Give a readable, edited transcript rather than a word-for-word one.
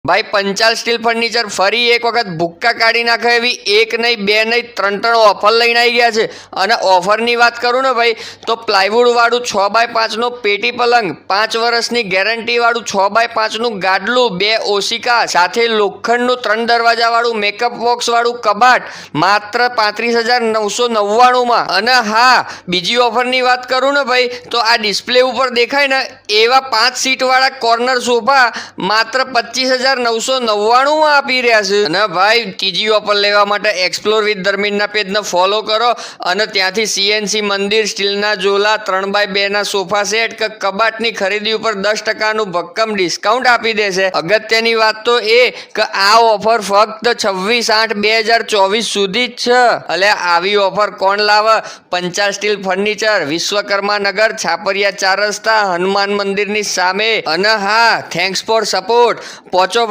ભાઈ Panchal steel furniture ફરી એક વખત ભૂક્કા કાઢી નાખે એવી એક નહીં બે નહીં ત્રણ ઓફર લઈને આવી ગયા છે. અને ઓફરની વાત કરું ને ભાઈ તો પ્લાયવુડ વાળું 6x5 પેટી પલંગ, 5 વર્ષની ગેરંટી વાળું 6x5 ગાડલું, 2 ઓશિકા સાથે લોખંડનું 3 દરવાજા વાળું મેકઅપ બોક્સ વાળું કબાટ માત્ર 35,999 અને હા બીજી ઓફરની વાત કરું ને ભાઈ તો આ ડિસ્પ્લે ઉપર દેખાય ને એવા 5 સીટ વાળા કોર્નર સોફા માત્ર 25,999 આપી રહ્યા છે. અને ભાઈ ત્રીજી ઓફર લેવા માટે એક્સપ્લોર વિથ ધર્મિનના પેજને ફોલો કરો અને ત્યાંથી સીએનસી મંદિર સ્ટીલના ઝોલા 3x2 ના સોફા સેટ કે કબાટની ખરીદી ઉપર 10% ભક્કમ ડિસ્કાઉન્ટ આપી દેશે. અગત્યની વાત તો એ કે આ ઓફર ફક્ત 26/8/2024 સુધી જ છે. એટલે આવી ઓફર કોણ લાવે? પંચાલ સ્ટીલ ફર્નિચર, વિશ્વકર્મા નગર, છાપરિયા 4 રસ્તા, હનુમાન મંદિરની સામે. અને હા, થેન્ક્સ ફોર સપોર્ટ. પહોંચો